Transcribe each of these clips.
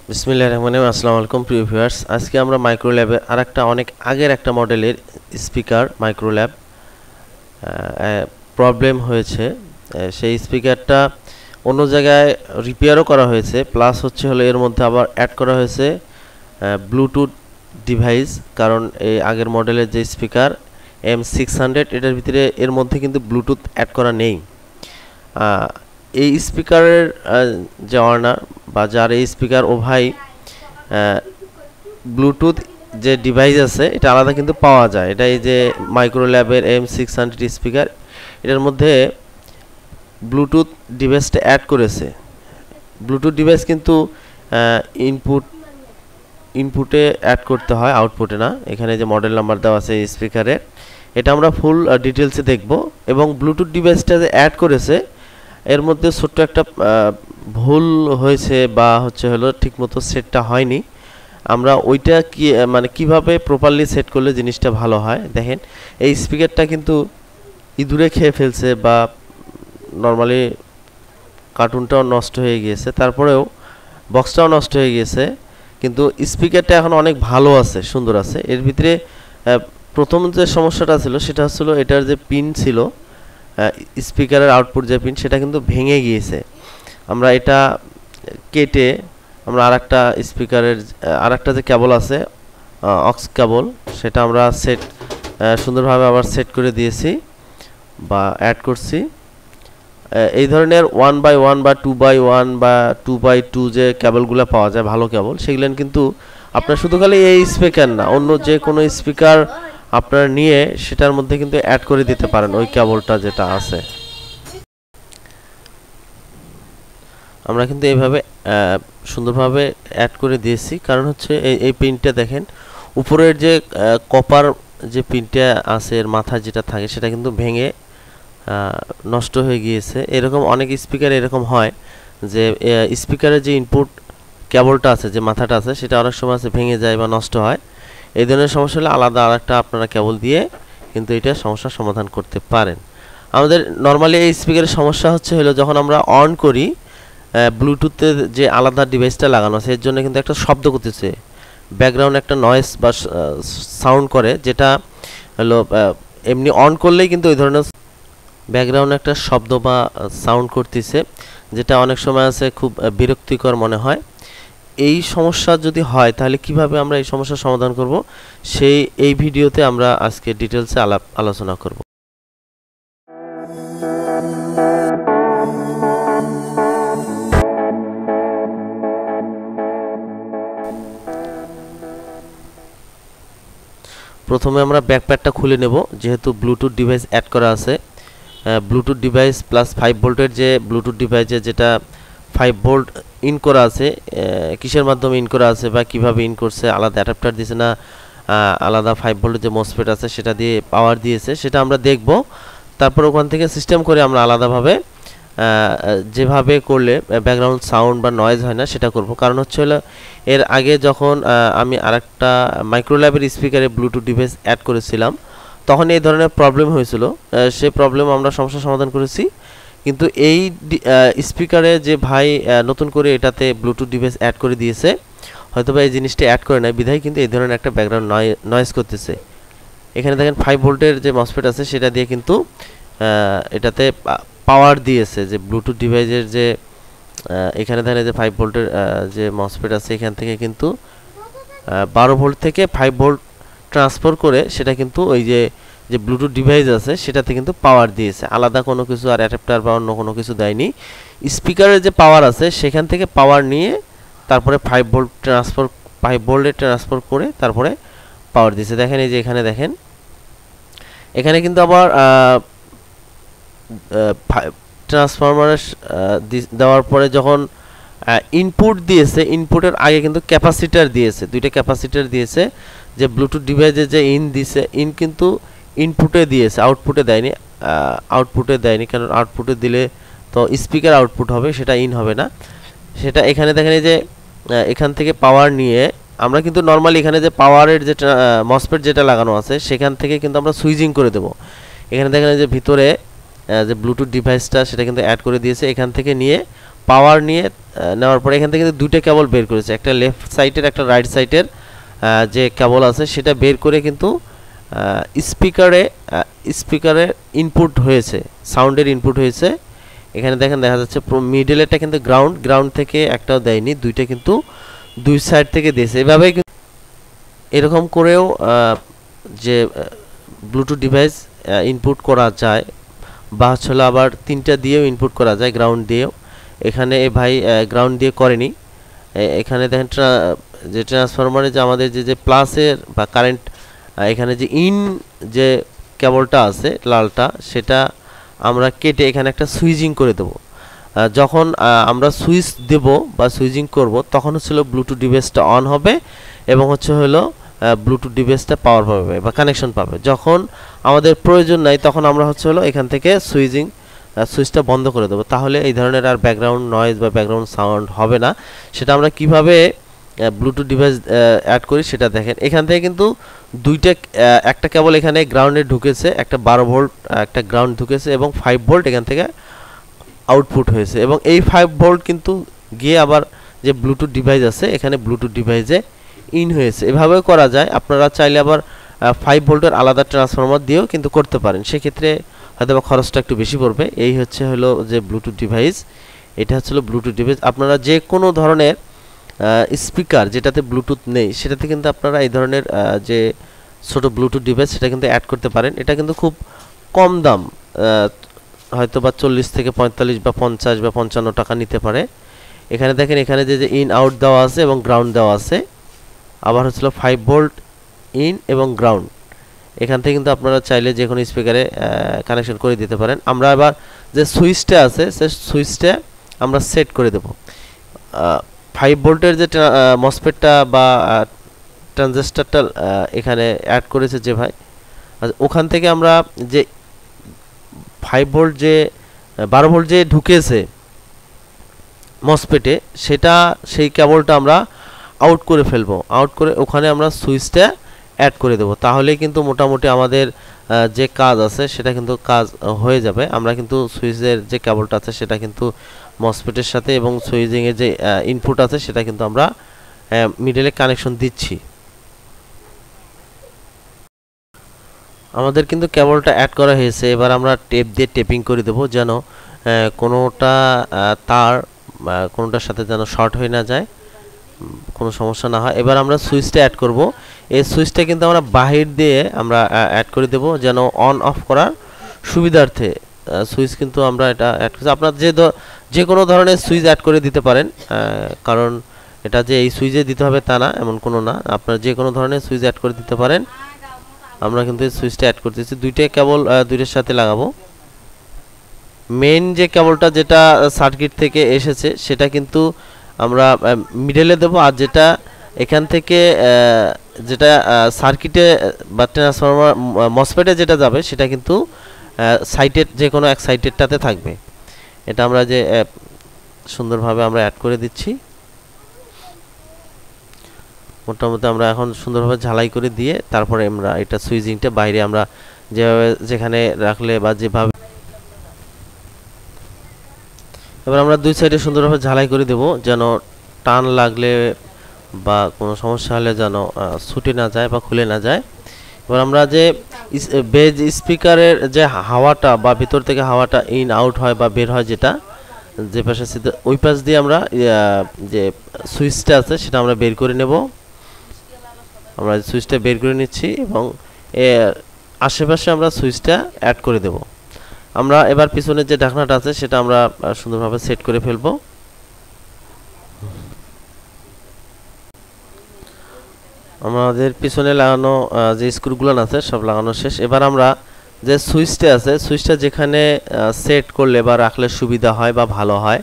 বিসমিল্লাহির রহমানির রহিম। আসসালামু আলাইকুম প্রিয় ভিউয়ার্স, আজকে আমরা মাইক্রোল্যাবে আরেকটা অনেক আগের একটা মডেলের স্পিকার মাইক্রোল্যাব প্রবলেম হয়েছে। সেই স্পিকারটা অন্য জায়গায় রিপেয়ারও করা হয়েছে, প্লাস হচ্ছে হলো এর মধ্যে আবার অ্যাড করা হয়েছে ব্লুটুথ ডিভাইস। কারণ এই আগের মডেলের যে স্পিকার M600 এটার ভিতরে এর মধ্যে কিন্তু ব্লুটুথ অ্যাড করা নেই। এই স্পিকারের যে অনার বা যার এই স্পিকার ও ভাই ব্লুটুথ যে ডিভাইস আছে এটা আলাদা কিন্তু পাওয়া যায়। এটা এই যে মাইক্রোল্যাবের M600 স্পিকার, এটার মধ্যে ব্লুটুথ ডিভাইসটা অ্যাড করেছে। ব্লুটুথ ডিভাইস কিন্তু ইনপুটে অ্যাড করতে হয়, আউটপুটে না। এখানে যে মডেল নাম্বার দেওয়া আছে এই স্পিকারের, এটা আমরা ফুল ডিটেলসে দেখব। এবং ব্লুটুথ ডিভাইসটা যে অ্যাড করেছে এর মধ্যে ছোট্ট একটা ভুল হয়েছে বা হচ্ছে হলো ঠিকমতো সেটটা হয়নি। আমরা ওইটা কি মানে কিভাবে প্রপারলি সেট করলে জিনিসটা ভালো হয় দেখেন। এই স্পিকারটা কিন্তু ইঁদুরে খেয়ে ফেলছে বা নর্মালি কার্টুনটাও নষ্ট হয়ে গিয়েছে, তারপরেও বক্সটাও নষ্ট হয়ে গিয়েছে, কিন্তু স্পিকারটা এখন অনেক ভালো আছে, সুন্দর আছে। এর ভিতরে প্রথম যে সমস্যাটা ছিল সেটা হচ্ছিল এটার যে পিন ছিল, স্পিকারের আউটপুট যে পিন, সেটা কিন্তু ভেঙে গিয়েছে। আমরা এটা কেটে আমরা আরেকটা স্পিকারের আরেকটা যে কেবল আছে অক্স কেবল, সেটা আমরা সুন্দরভাবে আবার সেট করে দিয়েছি বা অ্যাড করছি। এই ধরনের 1x1 বা 2x1 বা 2x2 যে কেবলগুলো পাওয়া যায় ভালো কেবল, সেগুলো কিন্তু আপনার শুধু খালি এই স্পিকার না, অন্য যে কোনো স্পিকার আপনারা নিয়ে সেটার মধ্যে কিন্তু অ্যাড করে দিতে পারেন ওই কেবলটা যেটা আছে। আমরা কিন্তু এইভাবে সুন্দরভাবে অ্যাড করে দিয়েছি। কারণ হচ্ছে এই পিনটা দেখেন, উপরের যে কপার যে পিনটা আছে এর মাথায় যেটা থাকে সেটা কিন্তু ভেঙে নষ্ট হয়ে গিয়েছে। এরকম অনেক স্পিকার এরকম হয় যে স্পিকারের যে ইনপুট কেবলটা আছে, যে মাথাটা আছে, সেটা অনেক সময় আছে ভেঙে যায় বা নষ্ট হয়। এই ধরনের সমস্যা হলে আলাদা আরেকটা আপনারা কেবল দিয়ে কিন্তু এটা সমস্যার সমাধান করতে পারেন। আমাদের নর্মালি এই স্পিকারের সমস্যা হচ্ছে হলো যখন আমরা অন করি, ব্লুটুথের যে আলাদা ডিভাইসটা লাগানো আছে এর জন্য কিন্তু একটা শব্দ করতেছে, ব্যাকগ্রাউন্ড একটা নয়েজ বা সাউন্ড করে, যেটা হলো এমনি অন করলেই কিন্তু ওই ধরনের ব্যাকগ্রাউন্ড একটা শব্দ বা সাউন্ড করতেছে, যেটা অনেক সময় আছে খুব বিরক্তিকর মনে হয়। এই সমস্যা যদি হয় তাহলে কিভাবে আমরা এই সমস্যার সমাধান করব এই ভিডিওতে আমরা আজকে ডিটেলসে আলোচনা করব। প্রথমে আমরা ব্যাকপ্যাডটা খুলে নেব, যেহেতু ব্লুটুথ ডিভাইস অ্যাড করা আছে। ব্লুটুথ ডিভাইস প্লাস 5 ভোল্টের যে ব্লুটুথ ডিভাইসে যেটা 5 ভোল্ট ইন করা আছে, কিসের মাধ্যমে ইন করা আছে বা কিভাবে ইন করছে, আলাদা অ্যাডাপ্টার দিয়েছে না আলাদা 5 ভোল্টের যে মসফেট আছে সেটা দিয়ে পাওয়ার দিয়েছে, সেটা আমরা দেখব। তারপর ওখান থেকে সিস্টেম করে আমরা আলাদাভাবে যেভাবে করলে ব্যাকগ্রাউন্ড সাউন্ড বা নয়েজ হয় না সেটা করব। কারণ হচ্ছে হলো এর আগে যখন আমি আরেকটা মাইক্রোল্যাবের স্পিকারে ব্লুটুথ ডিভাইস অ্যাড করেছিলাম তখন এই ধরনের প্রবলেম হয়েছিল। সেই প্রবলেম আমরা সমস্যার সমাধান করেছি, কিন্তু এই স্পিকারে যে ভাই নতুন করে এটাতে ব্লুটুথ ডিভাইস অ্যাড করে দিয়েছে, হয়তো বা এই জিনিসটা অ্যাড করে নাই বিধায় কিন্তু এই ধরনের একটা ব্যাকগ্রাউন্ড নয়েজ করতেছে। এখানে দেখেন 5 ভোল্টের যে মসফেট আছে সেটা দিয়ে কিন্তু এটাতে পাওয়ার দিয়েছে, যে ব্লুটুথ ডিভাইসের যে এখানে দেখেন যে 5 ভোল্টের যে মসফেট আছে এখান থেকে কিন্তু 12 ভোল্ট থেকে 5 ভোল্ট ট্রান্সফার করে সেটা কিন্তু ওই যে ব্লুটুথ ডিভাইস আছে সেটাতে কিন্তু পাওয়ার দিয়েছে, আলাদা কোনো কিছু আর অ্যাডাপ্টার বা অন্য কোনো কিছু দেয়নি। স্পিকারের যে পাওয়ার আছে সেখান থেকে পাওয়ার নিয়ে তারপরে 5 ভোল্টে ট্রান্সফার করে তারপরে পাওয়ার দিয়েছে। দেখেন এই যে এখানে দেখেন, এখানে কিন্তু আবার ট্রান্সফরমারে দেওয়ার পরে যখন ইনপুট দিয়েছে, ইনপুটের আগে কিন্তু ক্যাপাসিটার দিয়েছে, দুইটা ক্যাপাসিটার দিয়েছে। যে ব্লুটুথ ডিভাইসে যে ইন দিয়েছে, ইন কিন্তু ইনপুটে দিয়েছে, আউটপুটে দেয়নি। কারণ আউটপুটে দিলে তো স্পিকার আউটপুট হবে, সেটা ইন হবে না। সেটা এখানে দেখেন এই যে এখান থেকে পাওয়ার নিয়ে আমরা কিন্তু নর্মালি এখানে যে পাওয়ারের যে মসফেট যেটা লাগানো আছে সেখান থেকে কিন্তু আমরা সুইচিং করে দেব। এখানে দেখেন যে ভিতরে যে ব্লুটুথ ডিভাইসটা সেটা কিন্তু অ্যাড করে দিয়েছে, এখান থেকে নিয়ে পাওয়ার নিয়ে নেওয়ার পরে এখান থেকে দুইটা কেবল বের করেছে, একটা লেফট সাইডের একটা রাইট সাইডের যে কেবল আছে সেটা বের করে কিন্তু স্পিকারে ইনপুট হয়েছে, সাউন্ডের ইনপুট হয়েছে। এখানে দেখেন দেখা যাচ্ছে মিডলেরটা কিন্তু গ্রাউন্ড থেকে একটাও দেয়নি, দুইটা কিন্তু দুই সাইড থেকে দিয়েছে। এভাবে এরকম করেও যে ব্লুটুথ ডিভাইস ইনপুট করা যায়, বা হচ্ছে আবার তিনটা দিয়েও ইনপুট করা যায়, গ্রাউন্ড দিয়েও। এখানে এই ভাই গ্রাউন্ড দিয়ে করেনি। এখানে দেখেন যে ট্রান্সফরমারে যে আমাদের যে প্লাসের বা কারেন্ট, এখানে যে যে কেবলটা আছে লালটা, সেটা আমরা কেটে এখানে একটা সুইচিং করে দেব। যখন আমরা সুইচ দেব বা সুইচিং করব তখন হচ্ছে ব্লুটুথ ডিভাইসটা অন হবে এবং হলো ব্লুটুথ ডিভাইসটা পাওয়ার পাবে বা কানেকশন পাবে। যখন আমাদের প্রয়োজন নাই তখন আমরা এখান থেকে সুইচটা বন্ধ করে দেবো। তাহলে এই ধরনের আর ব্যাকগ্রাউন্ড নয়েজ বা ব্যাকগ্রাউন্ড সাউন্ড হবে না। সেটা আমরা কিভাবে ব্লুটুথ ডিভাইস অ্যাড করি সেটা দেখেন। এখান থেকে কিন্তু একটা কেবল এখানে গ্রাউন্ডে ঢুকেছে, একটা 12 ভোল্ট একটা গ্রাউন্ড ঢুকেছে এবং 5 ভোল্ট এখান থেকে আউটপুট হয়েছে, এবং এই 5 ভোল্ট কিন্তু গিয়ে আবার যে ব্লুটুথ ডিভাইস আছে এখানে ব্লুটুথ ডিভাইসে ইন হয়েছে। এভাবেও করা যায়। আপনারা চাইলে আবার 5 ভোল্টের আলাদা ট্রান্সফরমার দিয়েও কিন্তু করতে পারেন, সেক্ষেত্রে হয়তো বা খরচটা একটু বেশি পড়বে। এই হলো যে ব্লুটুথ ডিভাইস, এটা হলো ব্লুটুথ ডিভাইস। আপনারা যে কোনো ধরনের স্পিকার যেটাতে ব্লুটুথ নেই সেটাতে কিন্তু আপনারা এই ধরনের যে ছোট ব্লুটুথ ডিভাইস সেটা কিন্তু অ্যাড করতে পারেন। এটা কিন্তু খুব কম দাম, হয়তো বা 40 থেকে 45 বা 50 বা 55 টাকা নিতে পারে। এখানে দেখেন, এখানে যে ইন আউট দেওয়া আছে এবং গ্রাউন্ড দেওয়া আছে, আবার 5 ভোল্ট ইন এবং গ্রাউন্ড। এখান থেকে কিন্তু আপনারা চাইলে যে কোনো স্পিকারে কানেকশন করে দিতে পারেন। আমরা এবার যে সুইচটা আছে সে সুইচটা আমরা সেট করে দেব। 5 ভোল্টের যে মসফেটটা বা ট্রানজিস্টরটা এখানে অ্যাড করেছে যে ভাই, ওখান থেকে আমরা যে 5 ভোল্ট যে 12 ভোল্ট যে ঢুকেছে মসফেটে, সেই কেবলটা আমরা আউট করে ফেলবো। আউট করে ওখানে আমরা সুইচটা অ্যাড করে দেব। তাহলে কিন্তু মোটামুটি আমাদের যে কাজ আছে সেটা কিন্তু কাজ হয়ে যাবে। আমরা কিন্তু সুইচের যে কেবলটা আছে সেটা কিন্তু মসফেটের সাথে এবং সুইচিংয়ের যে ইনপুট আছে সেটা কিন্তু আমরা মিডলে কানেকশন দিচ্ছি। আমাদের কিন্তু কেবলটা অ্যাড করা হয়েছে। এবার আমরা টেপ দিয়ে টেপিং করে দেব, যেন কোনোটা তার কোনোটার সাথে যেন শর্ট হয়ে না যায়, কোনো সমস্যা না হয়। এবার আমরা সুইচটা অ্যাড করব। এই সুইচটা কিন্তু আমরা বাহির দিয়ে আমরা অ্যাড করে দেব, যেন অন অফ করার সুবিধার্থে। সুইচ কিন্তু আমরা এটা অ্যাড করছি। আপনারা যে কোনো ধরনের সুইচ অ্যাড করে দিতে পারেন, কারণ এটা যে এই সুইচে দিতে হবে তা না, এমন কোনো না। আপনারা যে কোনো ধরনের সুইচ অ্যাড করে দিতে পারেন। আমরা কিন্তু এই সুইচটা অ্যাড করতেছি, দুইটা কেবল দুইটার সাথে লাগাবো। মেইন যে কেবলটা যেটা সার্কিট থেকে এসেছে সেটা কিন্তু আমরা মিডলে দেব, আর যেটা এখান থেকে যেটা সার্কিটে বা ট্রান্সফরমার মসফেটে যেটা যাবে সেটা কিন্তু সাইটের যে কোনো এক সাইটেরটাতে থাকবে। এটা আমরা যে সুন্দরভাবে আমরা অ্যাড করে দিচ্ছি। মোটামুটি আমরা এখন সুন্দরভাবে ঝালাই করে দিয়ে তারপরে আমরা এটা সুইচিংটা বাইরে আমরা যেভাবে যেখানে রাখলে বা যেভাবে, এবার আমরা দুই সাইডে সুন্দরভাবে ঝালাই করে দেব, যেন টান লাগলে বা কোনো সমস্যা হলে যেন ছুটে না যায় বা খুলে না যায়। এবার আমরা যে বেজ স্পিকারের যে হাওয়াটা বা ভিতর থেকে হাওয়াটা ইন আউট হয় বা বের হয়, যেটা যে পাশে ওই পাশ দিয়ে আমরা যে সুইচটা আছে সেটা আমরা বের করে নেব। আমরা সুইচটা বের করে নিচ্ছি এবং আশেপাশে আমরা সুইচটা অ্যাড করে দেব। আমরা এবার পিছনের যে ঢাকনাটা আছে সেটা আমরা সুন্দরভাবে সেট করে ফেলব। আমাদের পিছনে লাগানো যে স্ক্রুগুলো আছে সব লাগানো শেষ। এবার আমরা যে সুইচটা আছে, সুইচটা যেখানে সেট করলে বা রাখলে সুবিধা হয় বা ভালো হয়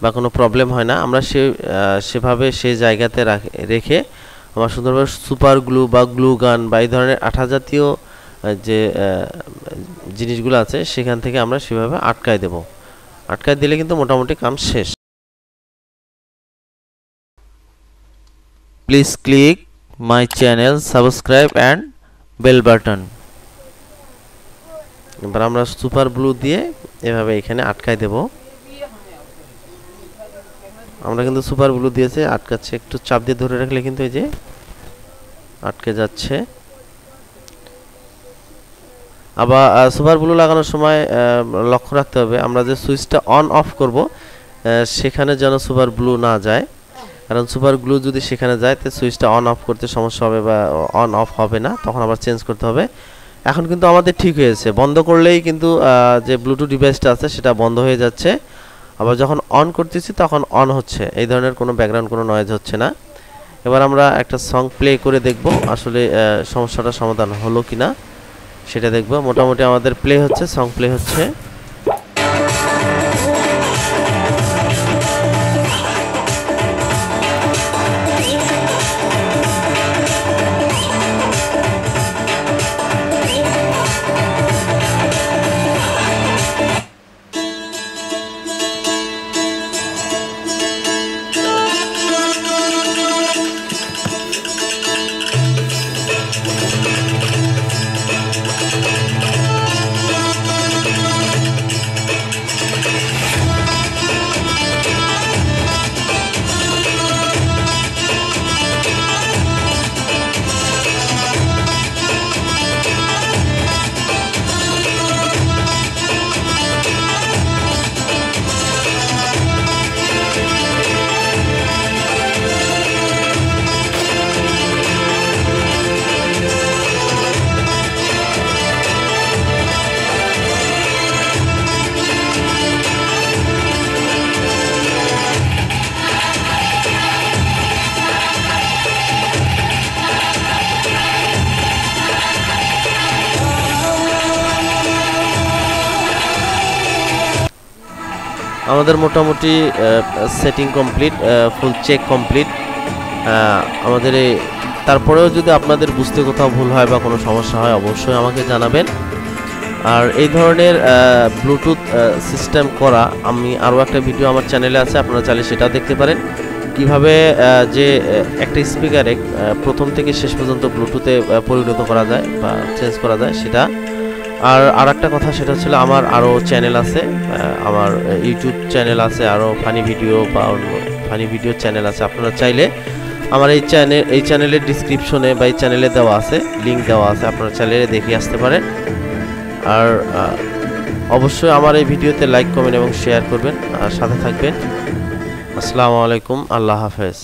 বা কোনো প্রবলেম হয় না, আমরা সেভাবে সেই জায়গাতে রেখে আমরা সুন্দরভাবে সুপার গ্লু বা গ্লু গান বা এই ধরনের আঠা জাতীয় যে জিনিসগুলো আছে সেখান থেকে আমরা সেভাবে আটকায় দেব। আটকায় দিলে কিন্তু মোটামুটি কাম শেষ। Please click my channel, subscribe and bell button. এবার আমরা সুপার গ্লু দিয়ে এভাবে এখানে আটকায় দেব। আমরা কিন্তু সুপার ব্লু দিয়েছে, আটকাচ্ছে। একটু চাপ দিয়ে ধরে রাখলে কিন্তু এই যে আটকে যাচ্ছে। আবার সুপার ব্লু লাগানোর সময় লক্ষ্য রাখতে হবে আমরা যে সুইচটা অন অফ করব সেখানে যেন সুপার ব্লু না যায়, কারণ সুপার গ্লু যদি সেখানে যায় তো সুইচটা অন অফ করতে সমস্যা হবে বা অন অফ হবে না, তখন আবার চেঞ্জ করতে হবে। এখন কিন্তু আমাদের ঠিক হয়েছে, বন্ধ করলেই কিন্তু যে ব্লুটুথ ডিভাইসটা আছে সেটা বন্ধ হয়ে যাচ্ছে, আবার যখন অন করতেছি তখন অন হচ্ছে। এই ধরনের কোনো ব্যাকগ্রাউন্ড কোনো নয়েজ হচ্ছে না। এবার আমরা একটা সং প্লে করে দেখব আসলে সমস্যাটা সমাধান হলো কিনা সেটা দেখব। মোটামুটি আমাদের প্লে হচ্ছে, সং প্লে হচ্ছে। আমাদের মোটামুটি সেটিং কমপ্লিট, ফুল চেক কমপ্লিট। আমাদের তারপরেও যদি আপনাদের বুঝতে কোথাও ভুল হয় বা কোনো সমস্যা হয় অবশ্যই আমাকে জানাবেন। আর এই ধরনের ব্লুটুথ সিস্টেম করা আমি আরও একটা ভিডিও আমার চ্যানেলে আছে, আপনারা চাইলে সেটাও দেখতে পারেন, কিভাবে যে একটা স্পিকারে প্রথম থেকে শেষ পর্যন্ত ব্লুটুথে পরিণত করা যায় বা চেঞ্জ করা যায় সেটা। আর একটা কথা সেটা হচ্ছে আমার আরও চ্যানেল আছে, আমার ইউটিউব চ্যানেল আছে, আরও ফানি ভিডিও বা ফানি ভিডিও চ্যানেল আছে। আপনারা চাইলে আমার এই চ্যানেলের ডিসক্রিপশনে বা এই চ্যানেলে দেওয়া আছে, লিঙ্ক দেওয়া আছে, আপনারা চাইলে দেখে আসতে পারেন। আর অবশ্যই আমার এই ভিডিওতে লাইক কমেন্ট এবং শেয়ার করবেন আর সাথে থাকবেন। আসসালামু আলাইকুম, আল্লাহ হাফেজ।